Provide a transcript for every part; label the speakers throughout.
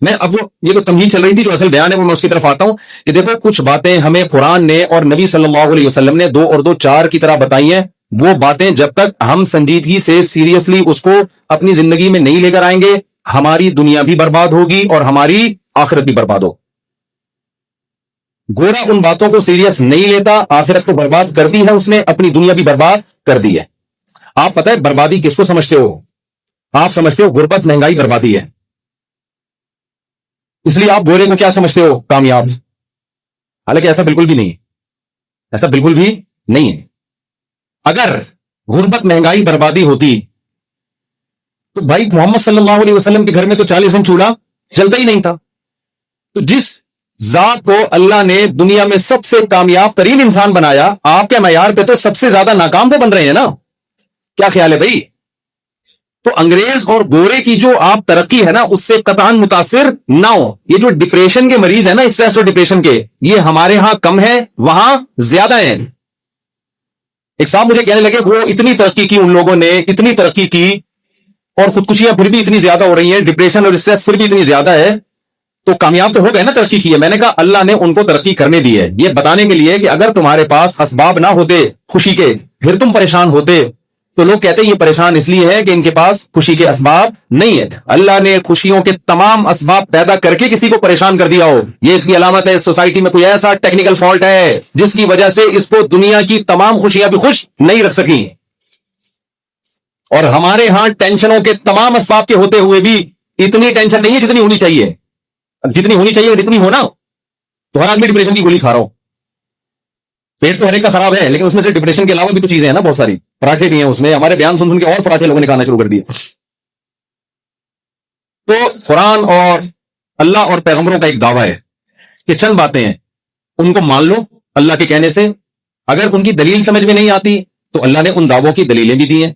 Speaker 1: میں اب وہ یہ تو تمہید چل رہی تھی جو اصل بیان ہے وہ میں اس کی طرف آتا ہوں کہ دیکھو کچھ باتیں ہمیں قرآن نے اور نبی صلی اللہ علیہ وسلم نے 2 اور 2 4 کی طرح بتائی ہیں. وہ باتیں جب تک ہم سنجیدگی سے سیریسلی اس کو اپنی زندگی میں نہیں لے کر آئیں گے ہماری دنیا بھی برباد ہوگی اور ہماری آخرت بھی برباد ہوگی. گورا ان باتوں کو سیریس نہیں لیتا, آخرت تو برباد کر دی ہے اس نے, اپنی دنیا بھی برباد کر دی ہے. آپ پتہ ہے بربادی کس کو سمجھتے ہو؟ آپ سمجھتے ہو غربت مہنگائی بربادی ہے, اس لیے آپ گورے کو کیا سمجھتے ہو؟ کامیاب. حالانکہ ایسا بالکل بھی نہیں ہے, ایسا بالکل بھی نہیں ہے. اگر غربت مہنگائی بربادی ہوتی تو بھائی محمد صلی اللہ علیہ وسلم کے گھر میں تو 40 دن چولہا جلتا ہی نہیں تھا. تو جس ذات کو اللہ نے دنیا میں سب سے کامیاب ترین انسان بنایا, آپ کے معیار پہ تو سب سے زیادہ ناکام وہ بن رہے ہیں نا. کیا خیال ہے بھائی؟ تو انگریز اور گورے کی جو آپ ترقی ہے نا اس سے قطعاً متاثر نہ ہو. یہ جو ڈپریشن کے مریض ہیں نا, اسٹریس اور ڈپریشن کے, یہ ہمارے ہاں کم ہے, وہاں زیادہ ہیں. ایک صاحب مجھے کہنے لگے وہ اتنی ترقی کی ان لوگوں نے, اتنی ترقی کی اور خودکشیاں پھر بھی اتنی زیادہ ہو رہی ہیں, ڈپریشن اور اسٹریس پھر بھی اتنی زیادہ ہے, تو کامیاب تو ہو گئے نا, ترقی کی ہے. میں نے کہا اللہ نے ان کو ترقی کرنے دی ہے یہ بتانے کے لیے کہ اگر تمہارے پاس اسباب نہ ہوتے خوشی کے پھر تم پریشان ہوتے. تو لوگ کہتے ہیں یہ پریشان اس لیے ہے کہ ان کے پاس خوشی کے اسباب نہیں ہے. اللہ نے خوشیوں کے تمام اسباب پیدا کر کے کسی کو پریشان کر دیا ہو, یہ اس کی علامت ہے سوسائٹی میں کوئی ایسا ٹیکنیکل فالٹ ہے جس کی وجہ سے اس کو دنیا کی تمام خوشیاں بھی خوش نہیں رکھ سکی. اور ہمارے ہاں ٹینشنوں کے تمام اسباب کے ہوتے ہوئے بھی اتنی ٹینشن نہیں ہے جتنی ہونی چاہیے. جتنی ہونی چاہیے جتنی ہونا تو ہر آدمی ڈپریشن کی گولی کھا رہا ہو. پیٹ تو ہر ایک کا خراب ہے لیکن اس میں سے ڈپریشن کے علاوہ بھی تو چیزیں ہیں نا بہت ساری. پراٹھے بھی ہیں اس میں, ہمارے بیان سن کے اور پراٹھے لوگوں نے کھانا شروع کر دیے. تو قرآن اور اللہ اور پیغمبروں کا ایک دعویٰ ہے کہ چند باتیں ہیں ان کو مان لو اللہ کے کہنے سے. اگر ان کی دلیل سمجھ میں نہیں آتی تو اللہ نے ان دعووں کی دلیلیں بھی دی ہیں.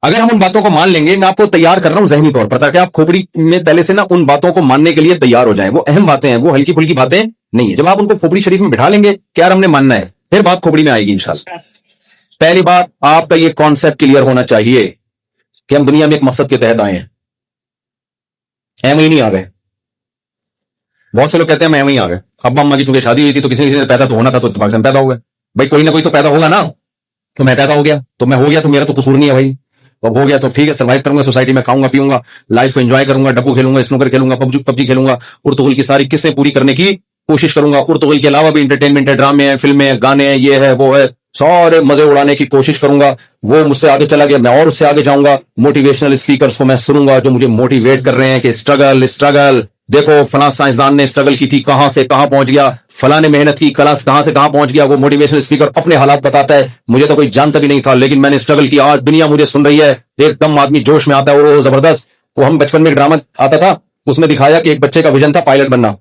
Speaker 1: اگر ہم ان باتوں کو مان لیں گے, میں آپ کو تیار کر رہا ہوں ذہنی طور پر تاکہ آپ کھوپڑی میں پہلے سے نا ان باتوں کو ماننے کے لیے تیار ہو جائیں. وہ اہم باتیں ہیں, وہ ہلکی پھلکی باتیں نہیں ہیں. جب آپ ان کو کھوپڑی شریف میں بٹھا لیں گے کہ یار ہم نے ماننا ہے, پھر بات کھوپڑی میں آئے گی انشاءاللہ. پہلی بات, آپ کا یہ کانسیپٹ کلیئر ہونا چاہیے کہ ہم دنیا میں ایک مقصد کے تحت آئے ہیں. ایم ہی نہیں آ گئے. بہت سے لوگ کہتے ہیں میں ایم ہی آ گئے. ابا اما کی چونکہ شادی ہوئی تھی تو کسی نے پیدا تو ہونا تھا, تو اتفاق سے پیدا ہو گئے. بھائی کوئی نہ کوئی تو پیدا ہوگا نا, تو میں پیدا ہو گیا تو میں ہو گیا تو میرا تو قصور نہیں ہے بھائی. اب ہو گیا تو ٹھیک ہے, سروائیو کروں گا سوسائٹی میں, کھاؤں گا پیوں گا, لائف کو انجوائے کروں گا, ڈبو کھیلوں گا, اسنوکر کھیلوں گا, پبجی کھیلوں گا, ارطغرل کی ساری قصیں پوری کرنے کی کوشش کروں گا. ارطغرل کے علاوہ بھی انٹرٹینمنٹ ہے, ڈرامے ہیں, فلمیں ہیں, گانے ہیں, یہ ہے وہ ہے, سارے مزے اڑانے کی کوشش کروں گا. وہ مجھ سے آگے چلا گیا, میں اور اس سے آگے جاؤں گا. موٹیویشنل اسپیکرز کو میں سنوں گا جو مجھے موٹیویٹ کر رہے ہیں کہ اسٹرگل دیکھو فلاں سائنسدان نے اسٹرگل کی تھی, کہاں سے کہاں پہنچ گیا, فلاں نے محنت کی, کلاس کہاں سے کہاں پہنچ گیا. وہ موٹیویشنل اسپیکر اپنے حالات بتاتا ہے, مجھے تو کوئی جانتا بھی نہیں تھا لیکن میں نے اسٹرگل کی, آج دنیا مجھے سن رہی ہے. ایک دم آدمی جوش میں آتا ہے اور وہ زبردست. وہ ہم بچپن میں ایک ڈرامہ آتا تھا, اس میں دکھایا کہ ایک بچے کا ویژن تھا پائلٹ بننا.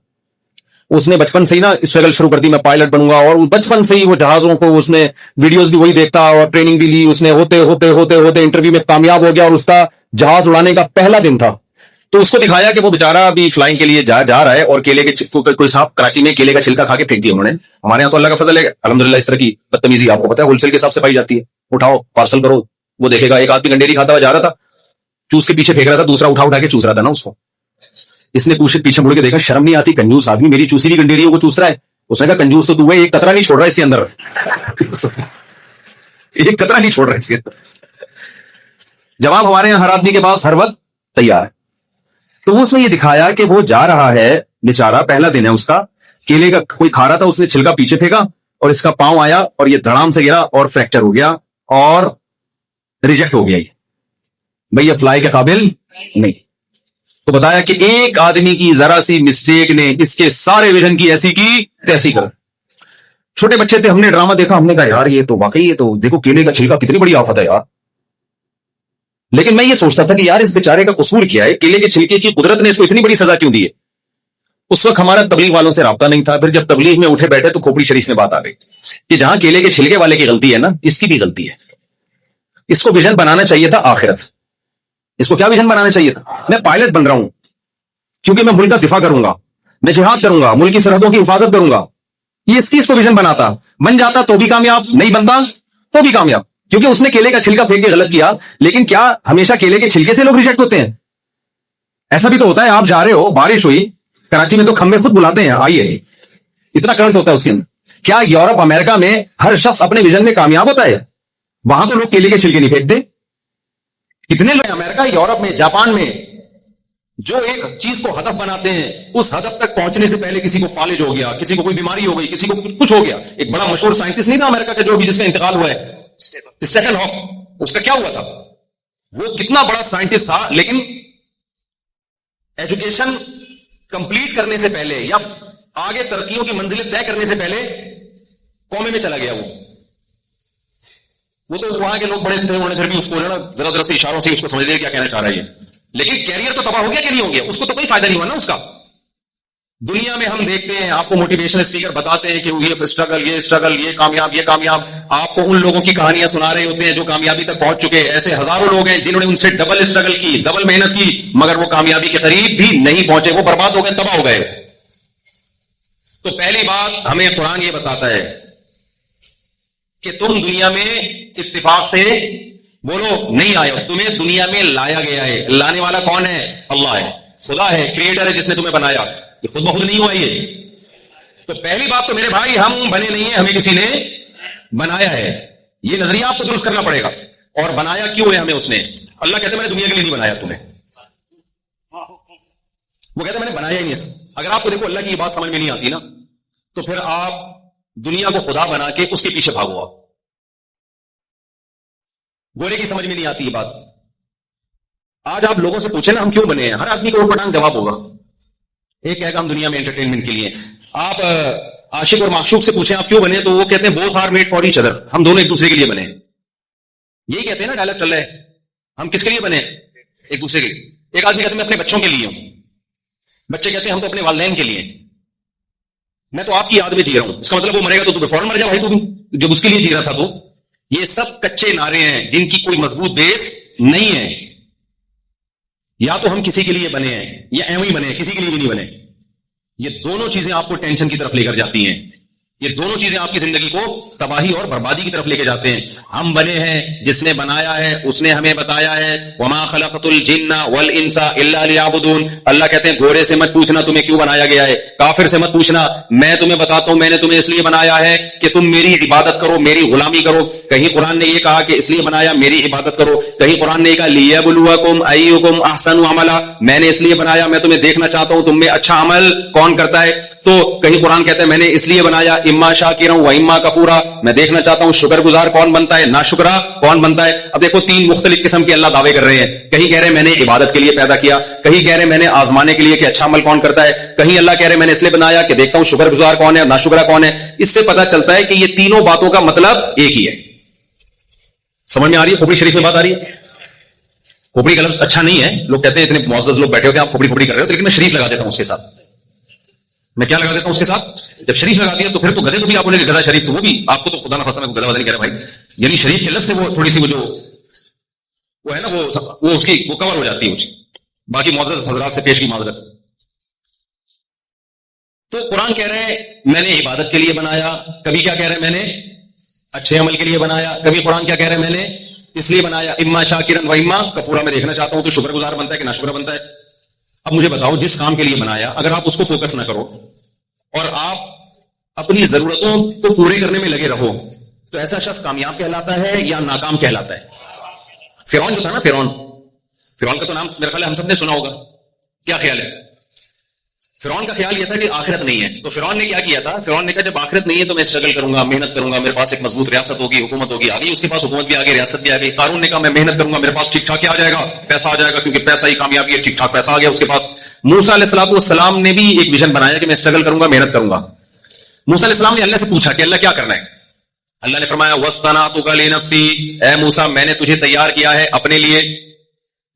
Speaker 1: اس نے بچپن سے ہی نا اسٹرگل شروع کر دی, میں پائلٹ بنوں گا, اور بچپن سے ہی وہ جہازوں کو اس نے ویڈیوز بھی وہی دیکھتا اور ٹریننگ بھی لی اس نے. ہوتے ہوتے ہوتے ہوتے انٹرویو میں کامیاب ہو گیا اور اس کا جہاز اڑانے کا پہلا دن تھا. تو اس کو دکھایا کہ وہ بےچارا ابھی فلائنگ کے لیے جا رہا ہے اور کیلے کے کوئی صاحب کراچی میں کیلے کا چھلکا کھا کے پھینک دیا انہوں نے. ہمارے یہاں تو اللہ کا فضل ہے الحمدللہ, اس طرح کی بدتمیزی آپ کو پتا ہے ہول سیل کے حساب سے پائی جاتی ہے. اٹھاؤ پارسل کرو, وہ دیکھے گا. ایک آدمی گنڈیری کھاتا ہوا جا رہا تھا, چوس کے پیچھے پھینک رہا تھا, دوسرا اٹھا کے چوس رہا تھا نا اس کو. اس نے پیچھے مڑ کے دیکھا, شرم نہیں آتی, کنجوس آدمی, میری چوسی کی گنڈیری ہے وہ چوس رہا ہے. اس نے کہا کنجوس تو تو ہے, ایک قطرہ نہیں چھوڑ رہا ہے اس کے اندر, ایک قطرہ نہیں چھوڑ رہا ہے اس کے اندر. جواب ہمارے یہاں ہر آدمی کے پاس ہر وقت تیار ہے. تو اس نے یہ دکھایا کہ وہ جا رہا ہے بیچارہ, پہلا دن ہے اس کا, کیلے کا کوئی کھا رہا تھا, اس نے چھلکا پیچھے پھینکا اور اس کا پاؤں آیا اور یہ دھڑام سے گرا اور فریکچر ہو گیا اور ریجیکٹ ہو گیا. یہ بھئی یہ فلائی کے قابل نہیں. تو بتایا کہ ایک آدمی کی ذرا سی مسٹیک نے اس کے سارے ویژن کی ایسی کی تیسی کر. چھوٹے بچے تھے, ہم نے ڈرامہ دیکھا, ہم نے کہا یار یہ تو واقعی, یہ تو دیکھو کیلے کا چھلکا کتنی بڑی آفت ہے یار. لیکن میں یہ سوچتا تھا کہ یار اس بیچارے کا قصور کیا ہے, کیلے کے چھلکے کی قدرت نے اس کو اتنی بڑی سزا کیوں دی ہے. اس وقت ہمارا تبلیغ والوں سے رابطہ نہیں تھا. پھر جب تبلیغ میں اٹھے بیٹھے تو کھوپڑی شریف میں بات آ گئی کہ جہاں کیلے کے چھلکے والے کی غلطی ہے نا, اس کی بھی غلطی ہے. اس کو ویژن بنانا چاہیے تھا آخرت. اس کو کیا ویژن بنانا چاہیے تھا, میں پائلٹ بن رہا ہوں کیونکہ میں ملک کا دفاع کروں گا, میں جہاد کروں گا, ملک کی سرحدوں کی حفاظت کروں گا. یہ اس چیز کو ویژن بناتا, بن جاتا تو بھی کامیاب, نہیں بنتا تو بھی کامیاب, کیونکہ اس نے کیلے کا چھلکا پھینک کے غلط کیا. لیکن کیا ہمیشہ کیلے کے چھلکے سے لوگ ریجیکٹ ہوتے ہیں؟ ایسا بھی تو ہوتا ہے آپ جا رہے ہو, بارش ہوئی, کراچی میں تو کھمبے خود بلاتے ہیں آئیے, اتنا کرنٹ ہوتا ہے اس کے اندر. کیا یورپ امریکہ میں ہر شخص اپنے ویژن میں کامیاب ہوتا ہے؟ وہاں تو لوگ کیلے کے چھلکے نہیں پھینکتے. کتنے لوگ امریکہ, یورپ میں, جاپان میں جو ایک چیز کو ہدف بناتے ہیں, اس ہدف تک پہنچنے سے پہلے کسی کو فالج ہو گیا, کسی کو کوئی بیماری ہو گئی, کسی کو کچھ ہو گیا. ایک بڑا مشہور سائنٹسٹ نہیں تھا امریکہ کا جو بھی جس کا انتقال ہوا ہے, اسٹیفن ہاکنگ, اس کا کیا ہوا تھا؟ وہ کتنا بڑا سائنٹسٹ تھا, لیکن ایجوکیشن کمپلیٹ کرنے سے پہلے یا آگے ترقیوں کی منزلیں طے کرنے سے پہلے کومے میں چلا گیا. وہ تو وہاں کے لوگ بڑے تھے, انہوں نے پھر بھی اس کو ذرا ذرا سے اشاروں سے اس کو سمجھ لیا کیا کہنا چاہ رہا ہے یہ, لیکن کیریئر تو تباہ ہو گیا کہ نہیں ہو گیا؟ اس کو تو کوئی فائدہ نہیں ہوا نا اس کا. دنیا میں ہم دیکھتے ہیں, آپ کو موٹیویشنل اسپیکر بتاتے ہیں کہ یہ اسٹرگل, یہ کامیاب, یہ کامیاب. آپ کو ان لوگوں کی کہانیاں سنا رہے ہوتے ہیں جو کامیابی تک پہنچ چکے. ایسے ہزاروں لوگ ہیں جنہوں نے ان سے ڈبل اسٹرگل کی, ڈبل محنت کی, مگر وہ کامیابی کے قریب بھی نہیں پہنچے, وہ برباد ہو گئے, تباہ ہو گئے. تو پہلی بات ہمیں قرآن یہ بتاتا ہے کہ تم دنیا میں اتفاق سے بولو نہیں آئے ہو, تمہیں دنیا میں لایا گیا ہے. لانے والا کون ہے؟ اللہ ہے, خدا ہے, کریٹر ہے جس نے تمہیں بنایا. یہ خود بخود نہیں ہوا یہ. تو پہلی بات تو میرے بھائی, ہم بنے نہیں ہیں, ہمیں کسی نے بنایا ہے. یہ نظریہ آپ کو درست کرنا پڑے گا. اور بنایا کیوں ہے ہمیں اس نے؟ اللہ کہتے ہیں میں نے دنیا کے لیے نہیں بنایا تمہیں, وہ کہتے ہیں میں نے بنایا ہی نہیں. اگر آپ کو دیکھو اللہ کی یہ بات سمجھ میں نہیں آتی نا, تو پھر آپ دنیا کو خدا بنا کے اس کے پیچھے بھاگو. آپ گورے کی سمجھ میں نہیں آتی یہ بات. آج آپ لوگوں سے پوچھیں نا ہم کیوں بنے ہیں, ہر آدمی کو پٹانگ جواب ہوگا. ایک کہے گا ہم دنیا میں انٹرٹینمنٹ کے لیے. آپ عاشق اور معشوق سے پوچھیں آپ کیوں بنے, تو وہ کہتے ہیں both are made for each other, ہم دونوں ایک دوسرے کے لیے بنے. یہی کہتے ہیں نا, ڈائلاگ چل رہا ہے, ہم کس کے لیے بنے؟ ایک دوسرے کے لیے. ایک آدمی کہتے ہیں میں اپنے بچوں کے لیے ہوں, بچے کہتے ہیں ہم تو اپنے والدین کے لیے. میں تو آپ کی یاد میں جی رہا ہوں, اس کا مطلب وہ مرے گا تو فوراً مر جا بھائی, تو بھی جب اس کے لیے جی رہا تھا. تو یہ سب کچے نعرے ہیں جن کی کوئی مضبوط بیس نہیں ہے. یا تو ہم کسی کے لیے بنے ہیں یا ایویں ہی بنے ہیں, کسی کے لیے بھی نہیں بنے. یہ دونوں چیزیں آپ کو ٹینشن کی طرف لے کر جاتی ہیں. یہ دونوں چیزیں آپ کی زندگی کو تباہی اور بربادی کی طرف لے کے جاتے ہیں. ہم بنے ہیں جس نے بنایا ہے, اس نے ہمیں بتایا ہے وما خلقت الجن والانس الا لیعبدون. اللہ کہتے ہیں گھوڑے سے مت پوچھنا تمہیں کیوں بنایا گیا ہے, کافر سے مت پوچھنا, میں تمہیں بتاتا ہوں میں نے تمہیں اس لیے بنایا ہے کہ تم میری عبادت کرو, میری غلامی کرو. کہیں قرآن نے یہ کہا کہ اس لیے بنایا میری عبادت کرو, کہیں قرآن نے یہ کہا لیبلوکم ایکم احسن عملا, میں نے اس لیے بنایا میں تمہیں دیکھنا چاہتا ہوں تم میں اچھا عمل کون کرتا ہے. تو کہیں قرآن کہتا ہے میں نے اس لیے بنایا اما شاکرا و اما کفورا, میں دیکھنا چاہتا ہوں شکر گزار کون بنتا ہے, ناشکرا کون بنتا ہے. اب دیکھو تین مختلف قسم کے اللہ دعوے کر رہے ہیں. کہیں کہہ رہے ہیں میں نے عبادت کے لیے پیدا کیا, کہیں کہہ رہے ہیں میں نے آزمانے کے لیے کہ اچھا عمل کون کرتا ہے, کہیں اللہ کہہ رہے ہیں میں نے اس لیے بنایا کہ دیکھتا ہوں شکر گزار کون ہے اور ناشکرا کون ہے. اس سے پتا چلتا ہے کہ یہ تینوں باتوں کا مطلب ایک ہی ہے. سمجھ میں آ رہی ہے؟ کھوپڑی شریف میں بات آ رہی ہے. کھوپڑی کا لفظ اچھا نہیں ہے, لوگ کہتے ہیں اتنے معزز لوگ بیٹھے ہوتے ہیں آپ کھوپڑی کر رہے ہو, لیکن میں شریف لگا دیتا ہوں اس کے ساتھ. میں کیا لگا دیتا ہوں اس کے ساتھ؟ جب شریف لگا دیا تو پھر تو گدھے کو بھی آپ بولے کہ گدھا شریف, تو وہ بھی آپ کو تو خدا نہ خاصا میں گدھا ودا نہیں کہہ رہا بھائی. یعنی شریف کے لفظ سے وہ تھوڑی سی وہ ہے نا وہ اس کی وہ کور ہو جاتی ہے باقی معزز حضرات سے پیش کی معذرت. تو قرآن کہہ رہے ہیں میں نے عبادت کے لیے بنایا, کبھی کیا کہہ رہے ہیں میں نے اچھے عمل کے لیے بنایا, کبھی قرآن کیا کہہ رہے ہیں میں نے اس لیے بنایا اما شاکرا و اما کفورا, میں دیکھنا چاہتا ہوں تو شکر گزار بنتا ہے کہ ناشکرا بنتا ہے. اب مجھے بتاؤ جس کام کے لیے بنایا اگر آپ اس کو فوکس نہ کرو اور آپ اپنی ضرورتوں کو پورے کرنے میں لگے رہو, تو ایسا شخص کامیاب کہلاتا ہے یا ناکام کہلاتا ہے؟ فرعون جو تھا نا, فرعون کا تو نام میرے خیال ہے ہم سب نے سنا ہوگا. کیا خیال ہے؟ فرعون کا خیال یہ تھا کہ آخرت نہیں ہے. تو فرعون نے کیا کیا تھا, فرعون نے کہا جب آخرت نہیں ہے تو میں اسٹرگل کروں گا, محنت کروں گا, میرے پاس ایک مضبوط ریاست ہوگی, حکومت ہوگی. آگے اس کے پاس حکومت بھی آگے, ریاست بھی آگے. قارون نے کہا میں محنت کروں گا, میرے پاس ٹھیک ٹھاک کیا آ جائے گا, پیسہ آ جائے گا, کیونکہ پیسہ ہی کامیابی ہے, ٹھیک ٹھاک پیسہ آ گیا اس کے پاس. موسیٰ علیہ الصلوۃ والسلام نے بھی ایک ویژن بنایا کہ میں اسٹرگل کروں گا, محنت کروں گا. موسیٰ علیہ السلام نے اللہ سے پوچھا کہ اللہ کیا کرنا ہے. اللہ نے فرمایا وَاصْطَنَعْتُكَ لِنَفْسِي, اے موسیٰ میں نے تجھے تیار کیا ہے اپنے لیے,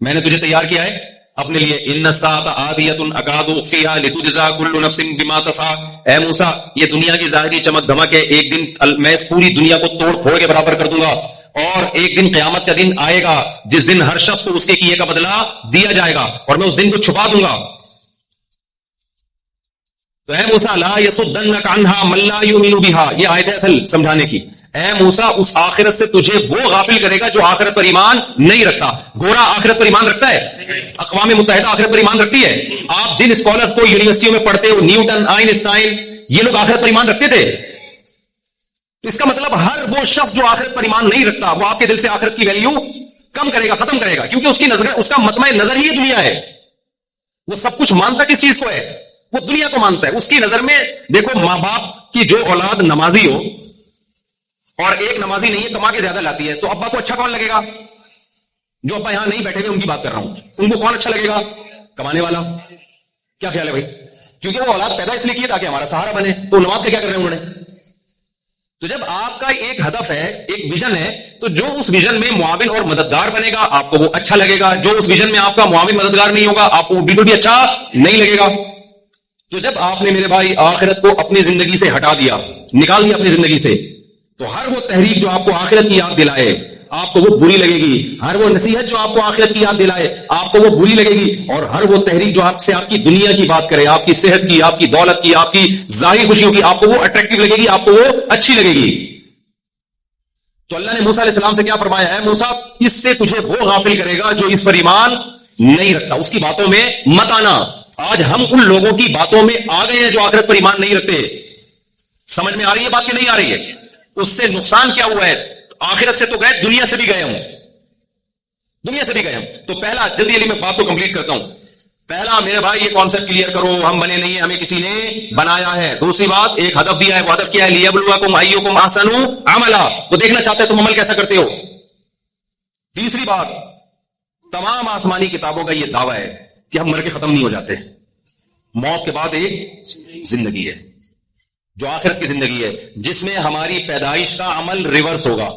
Speaker 1: میں نے تجھے تیار کیا ہے اپنے لیے. ان الساعة آتیۃ اکاد اخفیھا لتجزیٰ کل نفس بما تسعی, اے موسیٰ یہ دنیا کی ظاہری چمک دھمک ہے, ایک دن میں اس پوری دنیا کو توڑ پھوڑ کے برابر کر دوں گا, اور ایک دن قیامت کا دن آئے گا جس دن ہر شخص کو اس کے کیے کا بدلہ دیا جائے گا, اور میں اس دن کو چھپا دوں گا. تو اے موسیٰ لا یصدنک عنہا من لا یؤمن بہا, یہ آیت ہے اصل سمجھانے کی. اے موسیٰ اس آخرت سے تجھے وہ غافل کرے گا جو آخرت پر ایمان نہیں رکھتا. گورا آخرت پر ایمان رکھتا ہے؟ اقوام متحدہ آخرت پر ایمان رکھتی ہے. آپ جن اسکالرز کو یونیورسٹیوں میں پڑھتے ہو, نیوٹن, آئنسٹائن, یہ لوگ آخرت پر ایمان رکھتے تھے. تو اس کا مطلب ہر وہ شخص جو آخرت پر ایمان نہیں رکھتا وہ آپ کے دل سے آخرت کی ویلیو کم کرے گا, ختم کرے گا, کیونکہ اس کی نظر, اس کا مطمع نظر ہی دنیا ہے. وہ سب کچھ مانتا کس چیز کو ہے؟ وہ دنیا کو مانتا ہے. اس کی نظر میں دیکھو, ماں باپ کی جو اولاد نمازی ہو اور ایک نمازی نہیں ہے, کما کے زیادہ لاتی ہے, تو ابا کو اچھا کون لگے گا؟ جو ابا یہاں نہیں بیٹھے ہوئے ان کی بات کر رہا ہوں, ان کو کون اچھا لگے گا؟ کمانے والا. کیا خیال ہے بھائی؟ کیونکہ وہ اولاد پیدا اس لیے کی تاکہ ہمارا سہارا بنے. تو نماز سے کیا کر رہے ہیں انہوں نے؟ تو جب آپ کا ایک ہدف ہے, ایک ویژن ہے, تو جو اس ویژن میں معاون اور مددگار بنے گا آپ کو وہ اچھا لگے گا. جو اس ویژن میں آپ کا معاون مددگار نہیں ہوگا آپ کو بالکل بھی اچھا نہیں لگے گا. تو جب آپ نے میرے بھائی آخرت کو اپنی زندگی سے ہٹا دیا, نکال دیا اپنی زندگی سے, تو ہر وہ تحریک جو آپ کو آخرت کی یاد دلائے آپ کو وہ بری لگے گی. ہر وہ نصیحت جو آپ کو آخرت کی یاد دلائے آپ کو وہ بری لگے گی. اور ہر وہ تحریک جو آپ سے آپ کی دنیا کی بات کرے, آپ کی صحت کی, آپ کی دولت کی, آپ کی ظاہری خوشیوں کی, آپ کو وہ اٹریکٹیو لگے گی, آپ کو وہ اچھی لگے گی. تو اللہ نے موسیٰ علیہ السلام سے کیا فرمایا ہے؟ موسیٰ اس سے تجھے وہ غافل کرے گا جو اس پر ایمان نہیں رکھتا. اس کی باتوں میں مت آنا. آج ہم ان لوگوں کی باتوں میں آ گئے ہیں جو آخرت پر ایمان نہیں رکھتے. سمجھ میں آ رہی ہے بات کہ نہیں آ رہی ہے؟ اس سے نقصان کیا ہوا ہے؟ آخرت سے تو گئے, دنیا سے بھی گئے ہوں, دنیا سے بھی گئے ہوں. تو پہلا, جلدی جلدی میں بات کو کمپلیٹ کرتا ہوں. پہلا میرے بھائی یہ کانسیپٹ کلیئر کرو, ہم بنے نہیں ہیں, ہمیں کسی نے بنایا ہے. دوسری بات, ایک ہدف دیا ہے, وہ ہدف کیا ہے؟ لیبلوکم ایکم احسن عملا. وہ دیکھنا چاہتے ہیں تم عمل کیسا کرتے ہو. تیسری بات, تمام آسمانی کتابوں کا یہ دعویٰ ہے کہ ہم مر کے ختم نہیں ہو جاتے. موت کے بعد ایک زندگی ہے جو آخرت کی زندگی ہے, جس میں ہماری پیدائش کا عمل ریورس ہوگا.